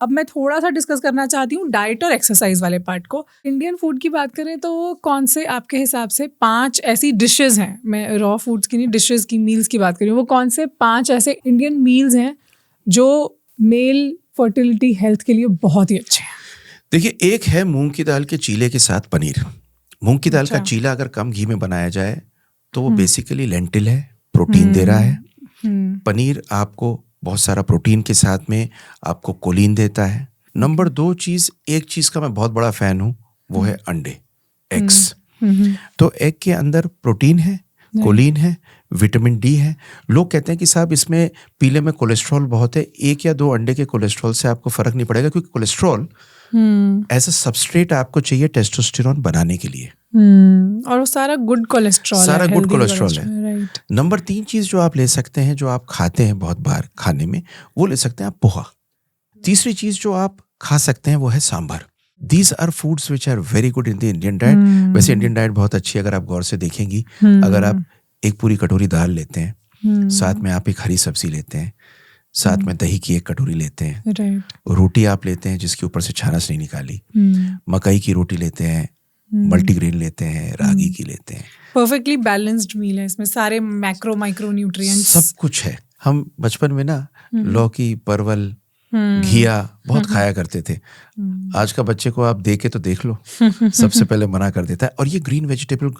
अब मैं थोड़ा सा डिस्कस करना चाहती हूँ डाइट और एक्सरसाइज वाले पार्ट को। इंडियन फूड की बात करें तो कौन से आपके हिसाब से 5 ऐसी डिशेज हैं, मैं रॉ फूड्स की नहीं, डिशेज की, मील्स की बात करी, वो कौन से 5 ऐसे इंडियन मील्स हैं जो मेल फर्टिलिटी हेल्थ के लिए बहुत ही अच्छे हैं? देखिए, एक है मूंग की दाल के चीले के साथ पनीर। मूंग की दाल का अच्छा। चीला अगर कम घी में बनाया जाए तो वो बेसिकली लेंटिल है, प्रोटीन दे रहा है। पनीर आपको बहुत सारा प्रोटीन के साथ में आपको कोलिन देता है। नंबर 2 चीज, एक चीज का मैं बहुत बड़ा फैन हूं, वो है अंडे, एग्स। तो एग के अंदर प्रोटीन है, कोलिन है, विटामिन डी है। लोग कहते हैं कि साहब इसमें पीले में कोलेस्ट्रॉल बहुत है। 1 या 2 अंडे के कोलेस्ट्रॉल से आपको फर्क नहीं पड़ेगा, क्योंकि कोलेस्ट्रॉल एज अ सबस्ट्रेट आपको चाहिए टेस्टोस्टेरोन बनाने के लिए। और वो सारा गुड कोलेस्ट्रॉल, सारा गुड कोलेस्ट्रॉल है। राइट। नंबर 3 चीज जो आप ले सकते हैं, जो आप खाते हैं बहुत बार खाने में, वो ले सकते हैं आप पोहा। तीसरी चीज जो आप खा सकते हैं वो है sambar. These are foods which are very good in the Indian diet. वैसे इंडियन डाइट बहुत अच्छी है अगर आप गौर से देखेंगी। अगर आप एक पूरी कटोरी दाल लेते हैं, साथ में आप एक हरी सब्जी लेते हैं, साथ में दही की 1 कटोरी लेते हैं, राइट। रोटी आप लेते हैं जिसके ऊपर से छानस नहीं निकाली, मकई की रोटी लेते हैं, मल्टीग्रेन लेते हैं, रागी की लेते हैं, परफेक्टली बैलेंस्ड मील है, इसमें सारे मैक्रो माइक्रो न्यूट्रिएंट्स सब कुछ है। हम बचपन में ना लौकी, परवल, घिया बहुत खाया करते थे। आज का बच्चे को आप देखे तो देख लो, सबसे पहले मना कर देता है। और ये ग्रीन वेजिटेबल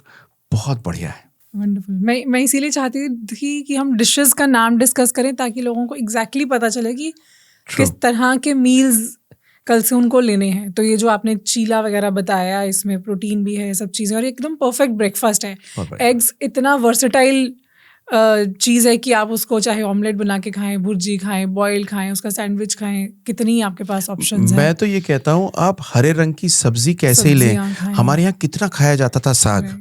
बहुत बढ़िया है। वंडरफुल। मैं इसीलिए चाहती थी कि हम डिशेस का नाम डिस्कस करें ताकि लोगों को एग्जैक्टली पता चले कि किस तरह के मील्स कल से उनको लेने हैं। तो ये जो आपने चीला वगैरह बताया, इसमें प्रोटीन भी है, सब चीज़ें, और एकदम परफेक्ट ब्रेकफास्ट है। एग्स इतना वर्सेटाइल चीज़ है कि आप उसको चाहे ऑमलेट बना के खाएं, भुर्जी खाएं, बॉयल खाएं, उसका सैंडविच खाएं, कितनी आपके पास ऑप्शंस हैं। मैं तो ये कहता हूँ आप हरे रंग की सब्जी कैसे ही लें। हमारे यहाँ कितना खाया जाता था साग,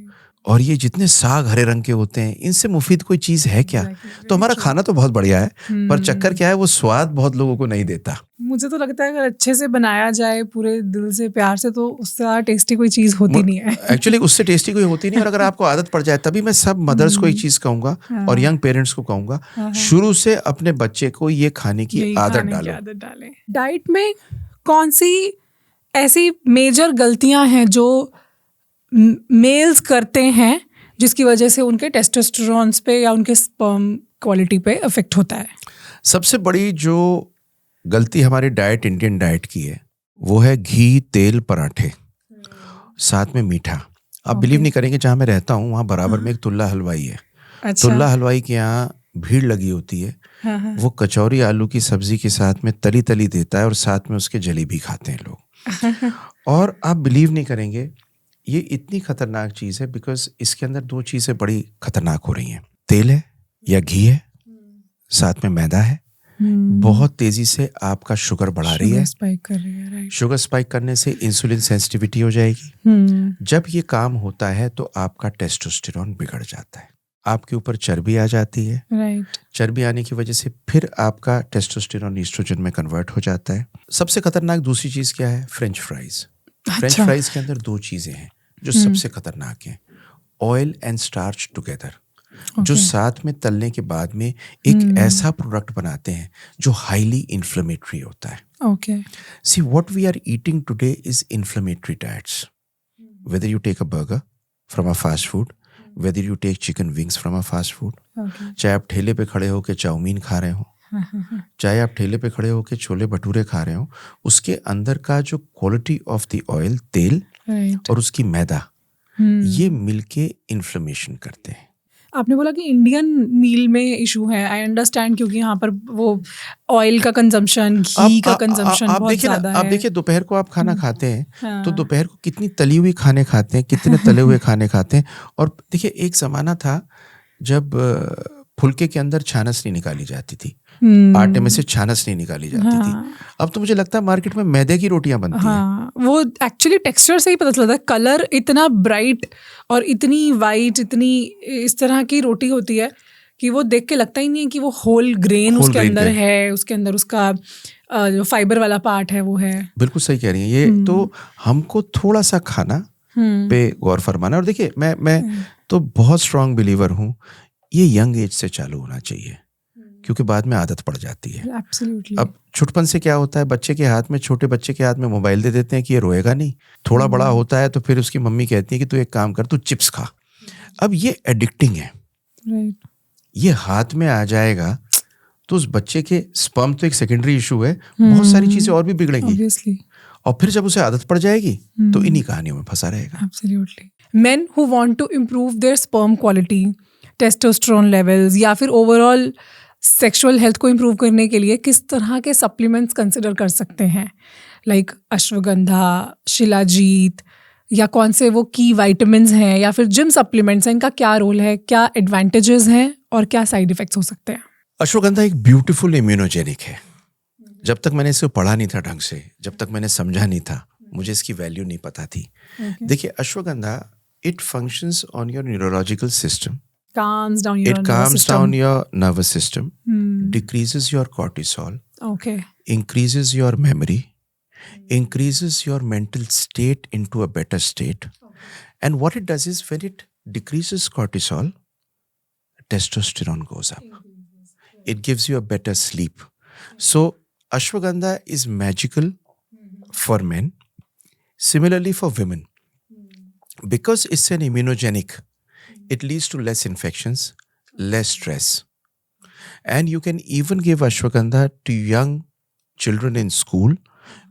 और ये जितने साग हरे रंग के होते हैं, इनसे मुफीद कोई चीज है क्या? तो हमारा खाना तो बहुत बढ़िया है, पर चक्कर क्या है, वो स्वाद बहुत लोगों को नहीं देता। मुझे तो लगता है अगर अच्छे से बनाया जाए पूरे दिल से, प्यार से, तो उससे ज़्यादा टेस्टी कोई चीज़ होती नहीं है। एक्चुअली उससे टेस्टी कोई होती नहीं। और अगर आपको आदत पड़ जाए, तभी मैं सब मदर्स को एक चीज कहूंगा और यंग पेरेंट्स को कहूंगा, शुरू से अपने बच्चे को ये खाने की आदत डालें। डाइट में कौन सी ऐसी मेजर गलतियां हैं जो मेल्स करते हैं जिसकी वजह से उनके टेस्टोस्टेरोन्स पे या उनके स्पर्म क्वालिटी पे इफेक्ट होता है? सबसे बड़ी जो गलती हमारी डाइट, इंडियन डाइट की है, वो है घी, तेल, पराठे, साथ में मीठा। आप बिलीव नहीं करेंगे, जहाँ मैं रहता हूँ वहाँ बराबर में एक तुल्ला हलवाई है। अच्छा। तुल्ला हलवाई के यहाँ भीड़ लगी होती है। वो कचौरी आलू की सब्जी के साथ में तली तली देता है, और साथ में उसके जलेबी खाते हैं लोग। और आप बिलीव नहीं करेंगे, ये इतनी खतरनाक चीज़ है बिकॉज इसके अंदर 2 चीज़ें बड़ी खतरनाक हो रही हैं। तेल है या घी है, साथ में मैदा है, बहुत तेजी से आपका शुगर बढ़ा रही है, स्पाइक कर रही है। राइट। शुगर स्पाइक करने से इंसुलिन सेंसिटिविटी हो जाएगी। जब ये काम होता है तो आपका टेस्टोस्टेरोन बिगड़ जाता है, आपके ऊपर चर्बी आ जाती है। राइट। चर्बी आने की वजह से फिर आपका टेस्टोस्टेरोन ईस्ट्रोजन में कन्वर्ट हो जाता है। सबसे खतरनाक दूसरी चीज़ क्या है? French fries. फ्रेंच फ्राइज के अंदर 2 चीजें हैं जो सबसे खतरनाक हैं, ऑयल एंड स्टार्च टुगेदर, जो साथ में तलने के बाद में एक ऐसा प्रोडक्ट बनाते हैं जो हाईली इन्फ्लेमेटरी होता है। Okay. See what we are eating today is inflammatory diets. Whether you take a burger from a fast food, whether you take chicken wings from a fast food, चाहे आप ठेले पे खड़े होकर चाउमीन खा रहे हो, चाहे आप ठेले पे खड़े होकर छोले भटूरे खा रहे हो, उसके अंदर का जो क्वालिटी ऑफ द ऑयल, तेल, और उसकी मैदा, ये मिलके इन्फ्लेमेशन करते हैं। आपने बोला कि इंडियन मील में इशू है, आई अंडरस्टैंड, क्योंकि यहाँ पर वो ऑयल का कंजम्पशन, घी का कंजम्पशन बहुत ज़्यादा है। आप देखिए, दोपहर को आप खाना खाते हैं तो दोपहर को कितनी तली हुई खाने खाते हैं, कितने तले हुए खाने खाते हैं। और देखिए, एक ज़माना था जब फुलके के अंदर छानस नहीं निकाली जाती थी, आटे में से छानस नहीं निकाली जाती थी। अब तो मुझे लगता है मार्केट में मैदे की रोटियां बनती हैं। वो एक्चुअली टेक्सचर से ही पता चलता है, कलर इतना ब्राइट और इतनी वाइट, इतनी इस तरह की रोटी होती है कि वो देख के लगता ही नहीं है कि वो होल ग्रेन उसके अंदर है, उसके अंदर उसका जो फाइबर वाला पार्ट है वो है। बिल्कुल सही कह रही हैं। ये तो हमको थोड़ा सा खाना पे गौर फरमाना। और देखिए, मैं तो बहुत स्ट्रांग बिलीवर हूँ, ये यंग एज से चालू होना चाहिए। क्योंकि बाद में आदत पड़ जाती है। Absolutely. अब छुटपन से क्या होता है, बच्चे के हाथ में, छोटे बच्चे के हाथ में मोबाइल दे देते हैं कि ये रोएगा नहीं। थोड़ा बड़ा होता है तो फिर उसकी मम्मी कहती है कि तू एक काम कर, तू चिप्स खा। अब ये एडिक्टिंग है। Right. ये हाथ में आ जाएगा तो उस बच्चे के स्पर्म तो एक सेकेंडरी इशू है, बहुत सारी चीजें और भी बिगड़ेंगी। Obviously. और फिर जब उसे आदत पड़ जाएगी तो इन्हीं कहानियों में फंसा रहेगा। Absolutely. Men who want to improve their sperm quality, testosterone levels या फिर overall sexual health को improve करने के लिए किस तरह के supplements consider कर सकते हैं? Like अश्वगंधा, शिलाजीत, या कौन से वो की विटामिन्स हैं या फिर जिम सप्लीमेंट्स हैं, इनका क्या रोल है, क्या एडवांटेजेस हैं और क्या साइड इफेक्ट्स हो सकते हैं? अश्वगंधा एक ब्यूटीफुल इम्यूनोजेनिक है। जब तक मैंने इसे पढ़ा नहीं था ढंग से, जब तक मैंने समझा नहीं था, मुझे इसकी वैल्यू नहीं पता थी। देखिए, ashwagandha it functions on your neurological system, calms down your it calms down your nervous system, decreases your cortisol, Okay. increases your memory, increases your mental state into a better state. And what it does is, when it decreases cortisol, testosterone goes up. It gives you a better sleep. So ashwagandha is magical for men, similarly for women. Because it's an immunogenic, it leads to less infections, less stress. And you can even give ashwagandha to young children in school.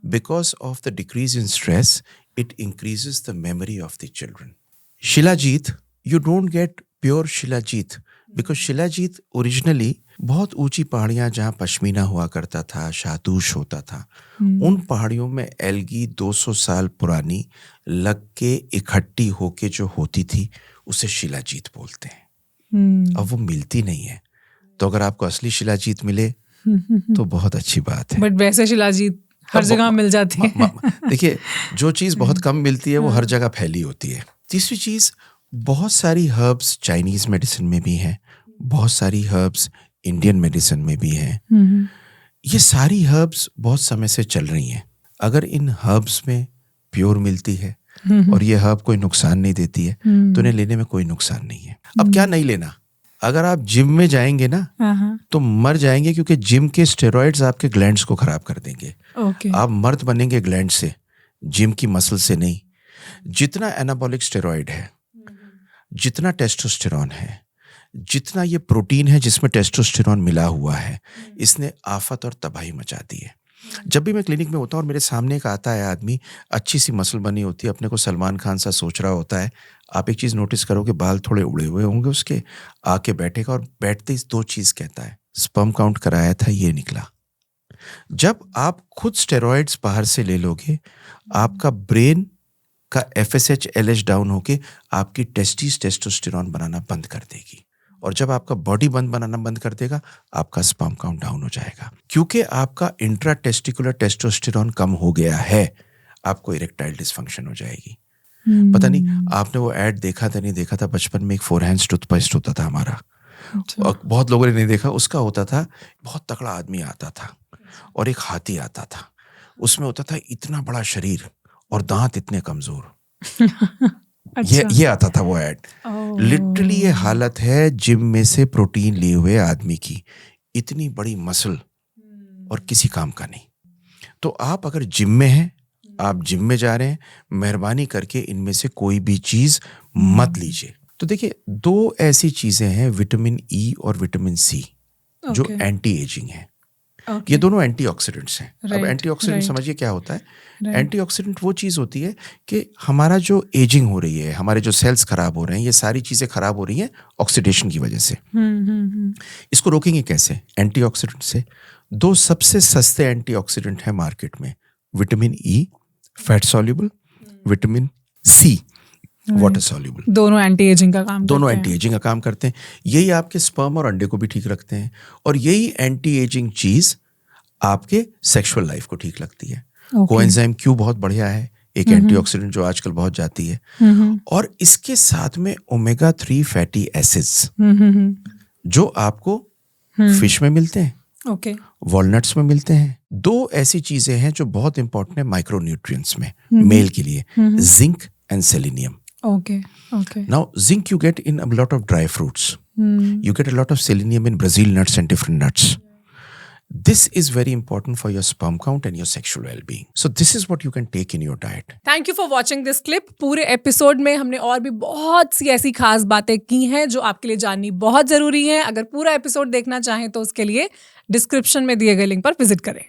Because of the decrease in stress, it increases the memory of the children. Shilajit, you don't get pure Shilajit because Shilajit originally बहुत ऊंची पहाड़ियां जहाँ पश्मीना हुआ करता था, शातूश होता था, उन पहाड़ियों में एल्गी 200 साल पुरानी लग के इकट्ठी होके जो होती थी उसे शिलाजीत बोलते हैं। अब वो मिलती नहीं है, तो अगर आपको असली शिलाजीत मिले तो बहुत अच्छी बात है। बट वैसे शिलाजीत हर जगह मिल जाती है। देखिए, जो चीज बहुत कम मिलती है वो हर जगह फैली होती है। तीसरी चीज, बहुत सारी हर्ब्स चाइनीज मेडिसिन में भी हैं, बहुत सारी हर्ब्स इंडियन मेडिसिन में भी हैं। ये सारी हर्ब्स बहुत समय से चल रही हैं। अगर इन हर्ब्स में प्योर मिलती है और ये हर्ब कोई नुकसान नहीं देती है तो इन्हें लेने में कोई नुकसान नहीं है। अब क्या नहीं लेना, अगर आप जिम में जाएंगे ना तो मर जाएंगे, क्योंकि जिम के स्टेरॉइड्स आपके ग्लैंड्स को खराब कर देंगे। आप मर्द बनेंगे ग्लैंड से, जिम की मसल से नहीं। जितना एनाबॉलिक स्टेरॉइड है, जितना टेस्टोस्टेरॉन है, जितना ये प्रोटीन है जिसमें टेस्टोस्टेरॉन मिला हुआ है, इसने आफत और तबाही मचा दी है। जब भी मैं क्लिनिक में होता हूँ और मेरे सामने एक आता है आदमी, अच्छी सी मसल बनी होती है, अपने को सलमान खान सा सोच रहा होता है, आप एक चीज़ नोटिस करोगे, बाल थोड़े उड़े हुए होंगे उसके, आके बैठेगा और बैठते ही 2 चीज़ कहता है, स्पर्म काउंट कराया था, ये निकला। जब आप खुद स्टेरॉइड्स बाहर से ले लोगे, आपका ब्रेन का FSH LH डाउन होके आपकी टेस्टिस टेस्टोस्टेरॉन बनाना बंद कर देगी, और जब आपका बॉडी बनाना बंद कर देगा, आपका स्पर्म काउंट डाउन हो जाएगा। क्योंकि आपका इंट्रा टेस्टिकुलर टेस्टोस्टेरॉन कम हो गया है, आपको इरेक्टाइल डिसफंक्शन हो जाएगी। पता नहीं आपने वो ऐड देखा था, नहीं देखा था, बचपन में एक 4 हैंड्स टूथपेस्ट होता था हमारा, और बहुत लोगों ने नहीं देखा। उसका होता था, बहुत तगड़ा आदमी आता था और एक हाथी आता था, उसमें होता था इतना बड़ा शरीर और दांत इतने कमजोर। अच्छा। ये आता था वो ऐड। लिटरली ये हालत है जिम में से प्रोटीन लिए हुए आदमी की, इतनी बड़ी मसल और किसी काम का नहीं। तो आप अगर जिम में हैं, आप जिम में जा रहे हैं, मेहरबानी करके इनमें से कोई भी चीज मत लीजिए। तो देखिए, 2 ऐसी चीजें हैं, विटामिन ई और विटामिन सी, जो एंटी एजिंग है। ये दोनों एंटीऑक्सीडेंट्स हैं। अब एंटीऑक्सीडेंट समझिए क्या होता है। एंटीऑक्सीडेंट वो चीज होती है कि हमारा जो एजिंग हो रही है, हमारे जो सेल्स खराब हो रहे हैं, ये सारी चीजें खराब हो रही हैं ऑक्सीडेशन की वजह से। इसको रोकेंगे कैसे? एंटीऑक्सीडेंट से। 2 सबसे सस्ते एंटीऑक्सीडेंट है मार्केट में, vitamin E fat soluble, vitamin C water soluble. दोनों एंटी एजिंग का काम दोनों एंटी एजिंग का काम करते हैं। यही आपके स्पर्म और अंडे को भी ठीक रखते हैं, और यही एंटी एजिंग चीज आपके सेक्सुअल लाइफ को ठीक लगती है। कोएंजाइम क्यू बहुत बढ़िया है, एक एंटीऑक्सीडेंट जो आजकल बहुत जाती है, और इसके साथ में ओमेगा 3 फैटी एसिड्स जो आपको फिश में मिलते हैं, वॉलनट्स में मिलते हैं। 2 ऐसी चीजें हैं जो बहुत इंपॉर्टेंट है माइक्रोन्यूट्रिएंट्स में मेल के लिए, zinc and selenium. Okay. Now, zinc you get in a lot of dry fruits. You get a lot of selenium in Brazil nuts and different nuts. This is very important for your sperm count and your sexual well-being. So this is what you can take in your diet. Thank you for watching this clip. पूरे episode में हमने और भी बहुत सी ऐसी खास बातें की हैं जो आपके लिए जाननी बहुत जरूरी है। अगर पूरा एपिसोड देखना चाहें तो उसके लिए डिस्क्रिप्शन में दिए गए लिंक पर विजिट करें।